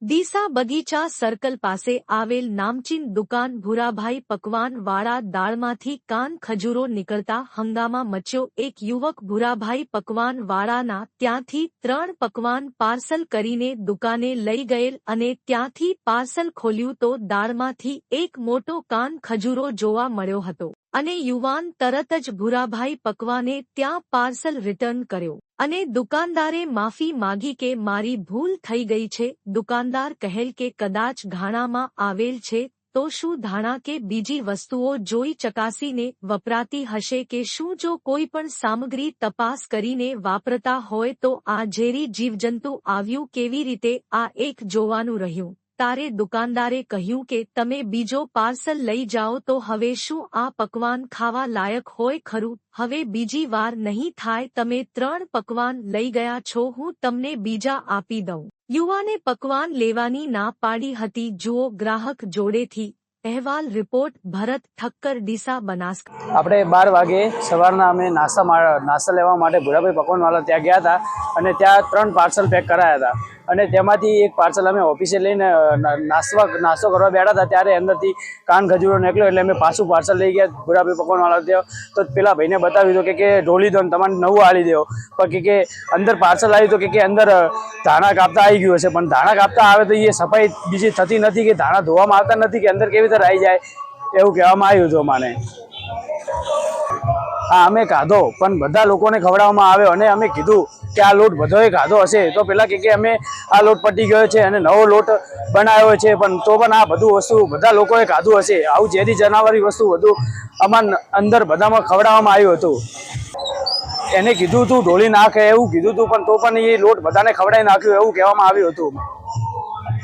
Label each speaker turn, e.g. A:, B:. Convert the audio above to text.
A: ડીસા બગીચા સર્કલ પાસે આવેલ નામચીન દુકાન ભૂરાભાઈ પકવાન વાળા દાળમાંથી કાન ખજૂરો નીકળતા હંગામા મચ્યો। એક યુવક ભૂરાભાઈ પકવાન વાળાના ત્યાંથી 3 પકવાન પાર્સલ કરીને દુકાને લઈ ગયેલ અને ત્યાંથી પાર્સલ ખોલ્યું તો દાળમાંથી એક મોટો કાન ખજૂરો જોવા મળ્યો હતો અને યુવાન તરત જ ભૂરાભાઈ પકવાને ત્યાં પાર્સલ રિટર્ન કર્યો અને દુકાનદારે માફી માગી કે મારી ભૂલ થઈ ગઈ છે। દુકાનદાર કહેલ કે કદાચ ઘાણામાં આવેલ છે તો શું ધાણા કે બીજી વસ્તુઓ જોઈ ચકાસીને વપરાતી હશે કે શું જો કોઈ પણ સામગ્રી તપાસ કરીને વાપરતા હોય તો આ ઝેરી જીવજંતુ આવ્યું કેવી રીતે આ એક જોવાનું રહ્યું। તારે દુકાનદારે કહ્યું કે તમે બીજો પાર્સલ લઈ જાઓ તો હવે શું આ પકવાન ખાવા લાયક હોય ખરું? હવે બીજી વાર નહીં થાય। તમે 3 પકવાન લઈ ગયા છો, હું તમને બીજા આપી દઉં। યુવાને પકવાન લેવાની ના પાડી હતી। જુઓ ગ્રાહક જોડેથી અહેવાલ રિપોર્ટ ભરત ઠક્કર, ડીસા, બનાસકાંઠા।
B: આપણે 12 વાગે સવારના અમે નાસ્તા લેવા માટે ભૂરાભાઈ પકવાનવાળા ત્યાં ગયા હતા અને ત્યાં 3 પાર્સલ પેક કરાયા હતા અને તેમાંથી એક પાર્સલ અમે ઓફિસે લઈને નાસ્તો કરવા બેઠા હતા ત્યારે અંદરથી કાન ખજૂરો નીકળ્યો એટલે અમે પાછું પાર્સલ લઈ ગયા ભૂરાભાઈ પકવાનવાળા ત્યાં। તો પેલા ભાઈને બતાવ્યું તો કે ઢોલી દો ને તમારે નવું આલી દેવો, પણ કે અંદર પાર્સલ આવ્યું તો કે અંદર ધાણા કાપતા આવી ગયું હશે, પણ ધાણા કાપતા આવે તો એ સફાઈ બીજી થતી નથી કે ધાણા ધોવામાં આવતા નથી કે અંદર કેવી રીતે આવી જાય એવું કહેવામાં આવ્યું હતું મને। હા, અમે ખાધો પણ બધા લોકોને ખવડાવવામાં આવ્યો અને અમે કીધું કે આ લોટ બધોએ ખાધો હશે તો પેલા કે અમે આ લોટ પટી ગયો છે અને નવો લોટ બનાવ્યો છે, પણ તો પણ આ બધું વસ્તુ બધા લોકોએ ખાધું હશે। આવું ઝેરી જનાવરી વસ્તુ બધું અમારા અંદર બધામાં ખવડાવવામાં આવ્યું હતું। એને કીધું તું ઢોળી નાખે એવું કીધું હતું, પણ તો પણ એ લોટ બધાને ખવડાવી નાખ્યું એવું કહેવામાં આવ્યું હતું।